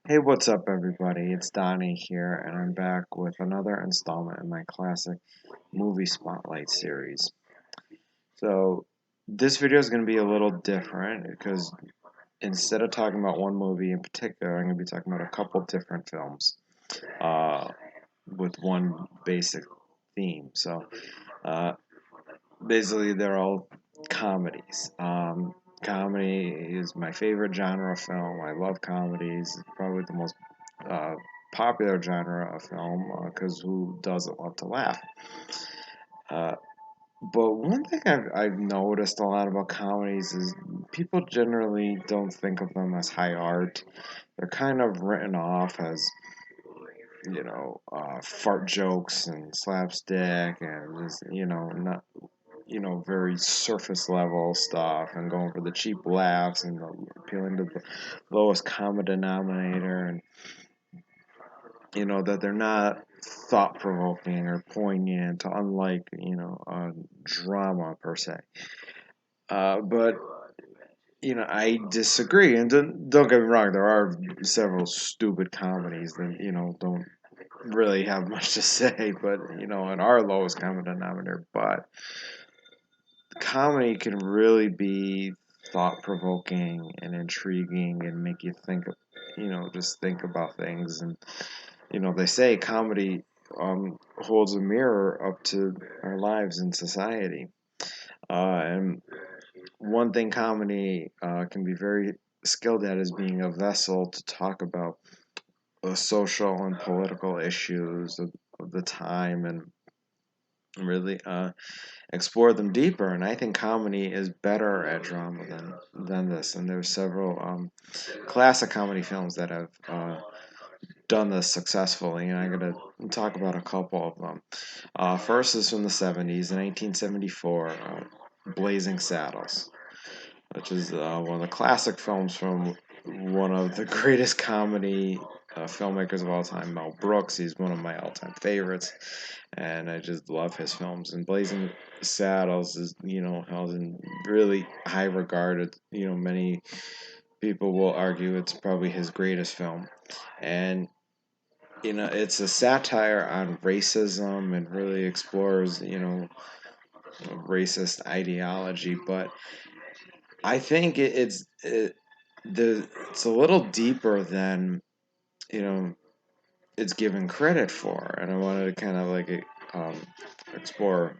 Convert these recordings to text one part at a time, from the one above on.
Hey, what's up, everybody? It's Donnie here, and I'm back with another installment in my classic movie spotlight series. So, this video is going to be a little different because instead of talking about one movie in particular, I'm going to be talking about a couple different films uh, with one basic theme. Uh, Basically, they're all comedies. Comedy is my favorite genre of film. I love comedies. It's probably the most uh, popular genre of film because who doesn't love to laugh? Uh, but one thing I've noticed a lot about comedies is people generally don't think of them as high art. They're kind of written off as, fart jokes and slapstick and just, not very surface level stuff and going for the cheap laughs and appealing to the lowest common denominator, and that they're not thought provoking or poignant, unlike drama per se. But I disagree, and don't get me wrong. There are several stupid comedies that don't really have much to say, but in our lowest common denominator. But comedy can really be thought provoking and intriguing and make you think, just think about things. And, they say comedy holds a mirror up to our lives in society. And one thing comedy can be very skilled at is being a vessel to talk about social and political issues of the time and really explore them deeper. And I think comedy is better at drama than this. And there's several classic comedy films that have done this successfully, and I'm gonna talk about a couple of them. First is from the '70s, in 1974, Blazing Saddles, which is one of the classic films from one of the greatest comedy filmmakers of all time, Mel Brooks. He's one of my all-time favorites, and I just love his films. And Blazing Saddles is, held in really high regard. Many people will argue it's probably his greatest film, and it's a satire on racism and really explores, racist ideology. But I think it's a little deeper than you know it's given credit for, and I wanted to kind of um, explore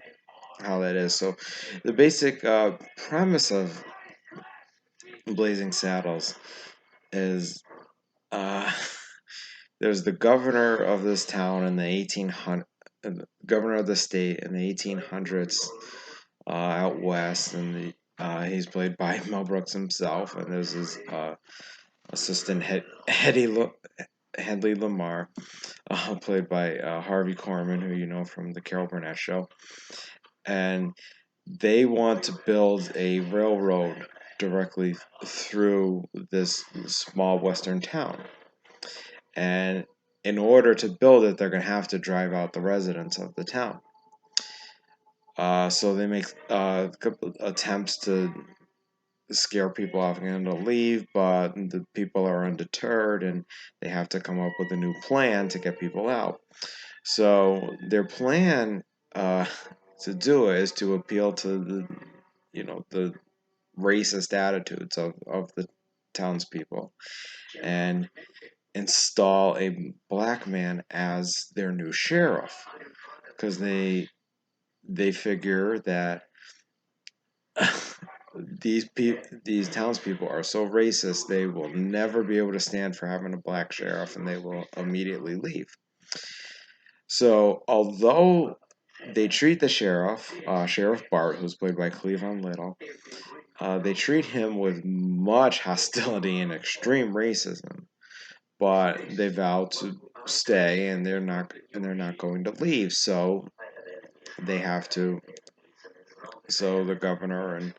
how that is. So, the basic premise of Blazing Saddles is uh, there's the governor of this town in the 1800, governor of the state in the 1800s out west, and he's played by Mel Brooks himself, and there's his assistant Hedley Lamar, played by Harvey Korman, who you know from the Carol Burnett show, and they want to build a railroad directly through this small western town, and in order to build it, they're going to have to drive out the residents of the town. So they make a couple attempts to scare people off and to leave, but the people are undeterred and they have to come up with a new plan to get people out. So their plan to do it is to appeal to the racist attitudes of the townspeople and install a black man as their new sheriff because they figure that these townspeople are so racist they will never be able to stand for having a black sheriff, and they will immediately leave. So although they treat the sheriff, Sheriff Bart, who's played by Cleavon Little, they treat him with much hostility and extreme racism, but they vow to stay, and they're not going to leave. So they have to. So the governor and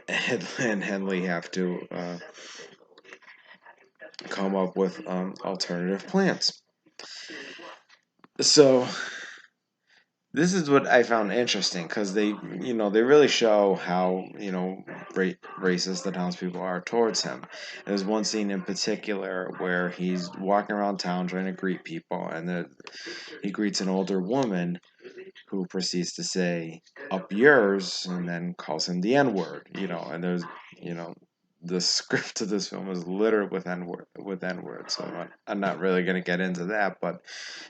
Henley have to come up with alternative plans. So this is what I found interesting because they really show how racist the townspeople are towards him. There's one scene in particular where he's walking around town trying to greet people, and he greets an older woman who proceeds to say "up yours" and then calls him the N word. And there's you know the script of this film is littered with N word, so I'm not really gonna get into that, but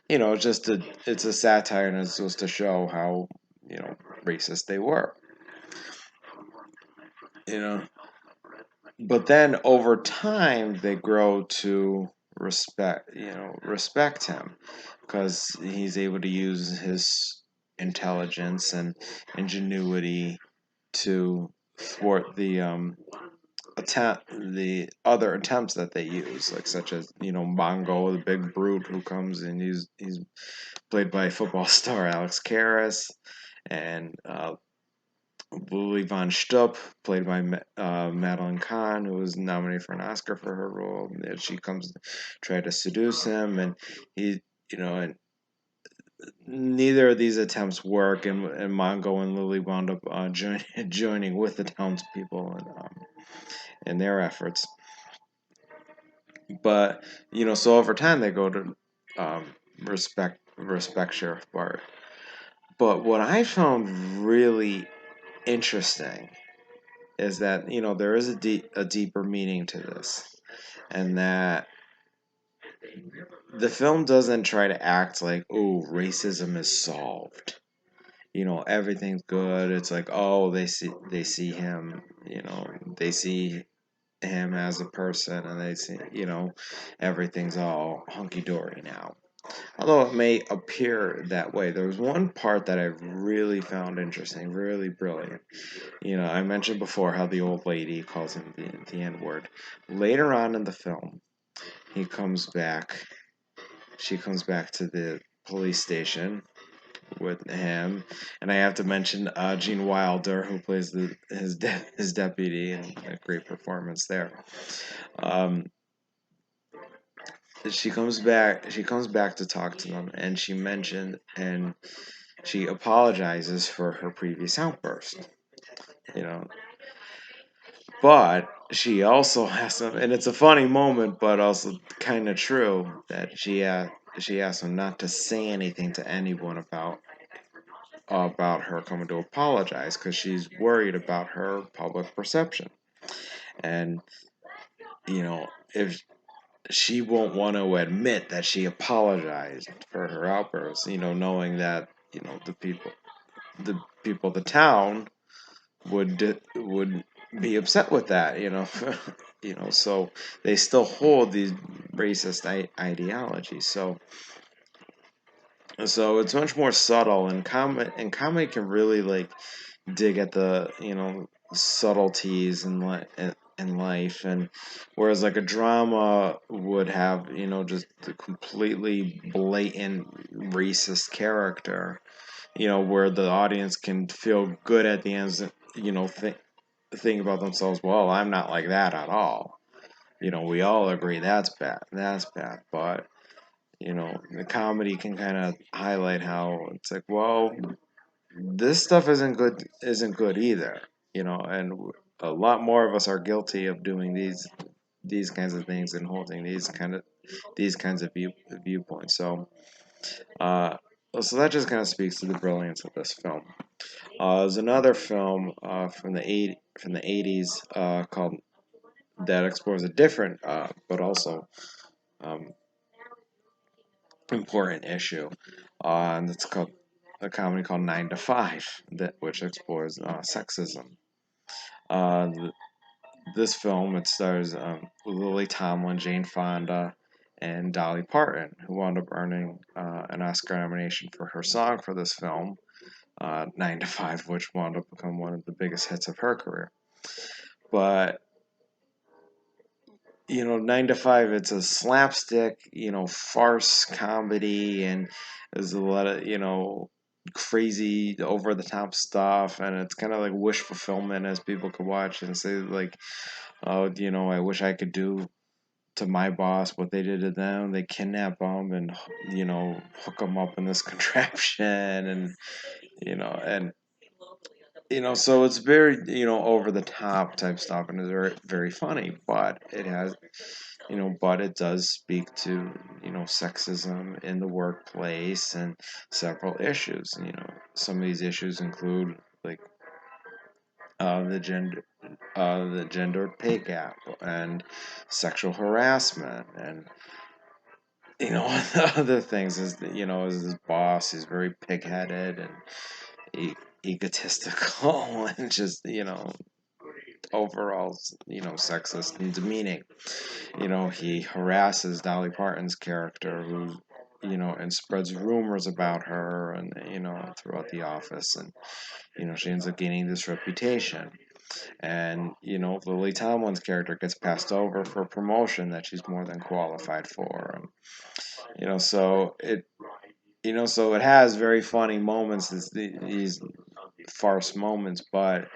it's a satire and it's supposed to show how racist they were. You know, but then over time they grow to respect him because he's able to use his intelligence and ingenuity to thwart the other attempts that they use, like such as Mongo, the big brute who comes and he's played by football star Alex Karras, and Lily Von Stupp, played by Madeline Kahn, who was nominated for an Oscar for her role. And she comes to try to seduce him, and he, and neither of these attempts work, and Mongo and Lily wound up joining with the townspeople in their efforts. But so over time they go to respect Sheriff Bart. But what I found really interesting is that there is a deeper meaning to this, and that the film doesn't try to act like, oh, racism is solved. Everything's good. It's like, oh, they see him. They see him as a person, and they see everything's all hunky dory now. Although it may appear that way, there was one part that I really found interesting, really brilliant. I mentioned before how the old lady calls him the N word. Later on in the film, he comes back. She comes back to the police station with him, and I have to mention Gene Wilder, who plays his deputy, and a great performance there. Um, she comes back. She comes back to talk to them, and she apologizes for her previous outburst. You know, But she also has some, and it's a funny moment, but also kind of true that she asked him not to say anything to anyone about her coming to apologize because she's worried about her public perception, and if she won't want to admit that she apologized for her outburst, knowing that the people of the town would be upset with that, so they still hold these racist ideologies. So it's much more subtle, and comedy can really like dig at the subtleties in life, and whereas like a drama would have just the completely blatant racist character, where the audience can feel good at the end, think about themselves, well, I'm not like that at all. We all agree that's bad. That's bad. But, the comedy can kind of highlight how it's like, well, this stuff isn't good either. And a lot more of us are guilty of doing these kinds of things and holding these kinds of viewpoints. Uh, so that just kind of speaks to the brilliance of this film. There's another film from the 80s called that explores a different but also um, important issue, and it's called a comedy called 9 to 5, which explores sexism. Uh, th- this film it stars Lily Tomlin, Jane Fonda, and Dolly Parton, who wound up earning an Oscar nomination for her song for this film, 9 to 5, which wound up becoming one of the biggest hits of her career. But 9 to 5, it's a slapstick, farce comedy, and there's a lot of, crazy over the top stuff, and it's kind of like wish fulfillment as people could watch and say like, oh, I wish I could do to my boss what they did to them. They kidnap them and hook them up in this contraption, and and so it's very over the top type stuff, and it's very very funny, but but it does speak to sexism in the workplace and several issues. Some of these issues include like the gender pay gap and sexual harassment, and other things is is his boss is very pig-headed and egotistical and just overall sexist and demeaning. He harasses Dolly Parton's character, who and spreads rumors about her, and throughout the office, and she ends up gaining this reputation. And Lily Tomlin's character gets passed over for a promotion that she's more than qualified for. And so it has very funny moments, these farce moments, but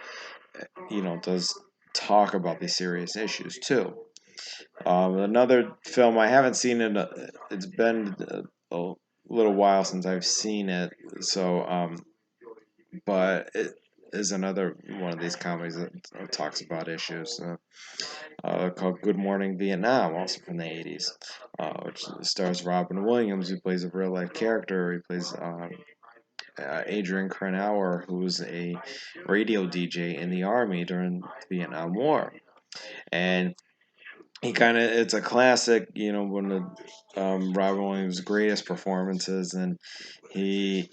does talk about these serious issues too. Another film I haven't seen it. It's been a little while since I've seen it, so but it is another one of these comedies that talks about issues, called Good Morning Vietnam, also from the 80s, which stars Robin Williams, who plays a real life character. He plays Adrian Cronauer, who was a radio DJ in the Army during the Vietnam War. And it's a classic, one of Robin Williams' greatest performances. And he,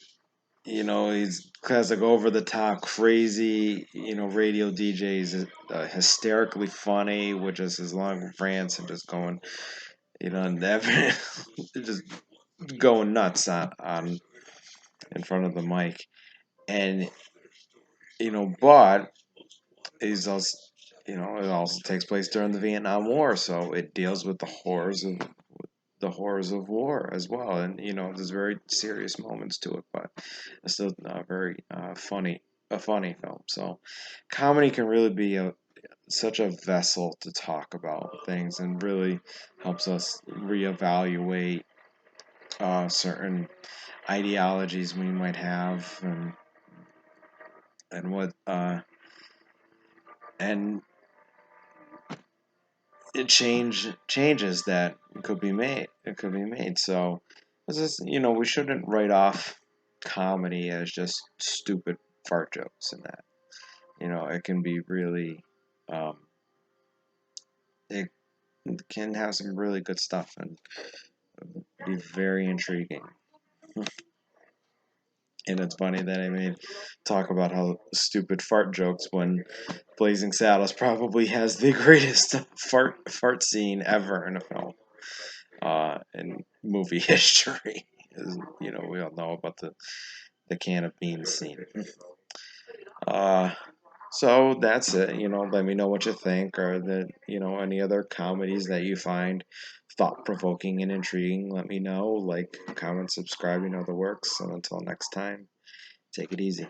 he's classic over the top, crazy, radio DJs, hysterically funny, with just his long rants and just going, and just going nuts on in front of the mic. And but he's also, it also takes place during the Vietnam War, so it deals with the horrors of war as well. And there's very serious moments to it, but it's still very a funny film. So comedy can really be such a vessel to talk about things, and really helps us reevaluate certain ideologies we might have, and what and changes that could be made. It could be made. So it's just, we shouldn't write off comedy as just stupid fart jokes and that. It can be really, um, it can have some really good stuff and be very intriguing. And it's funny that I made talk about how stupid fart jokes, when Blazing Saddles probably has the greatest fart scene ever in a film, in movie history. We all know about the can of beans scene. Uh, so that's it. Let me know what you think, or any other comedies that you find thought provoking and intriguing. Let me know. Like, comment, subscribe. The works. And until next time, take it easy.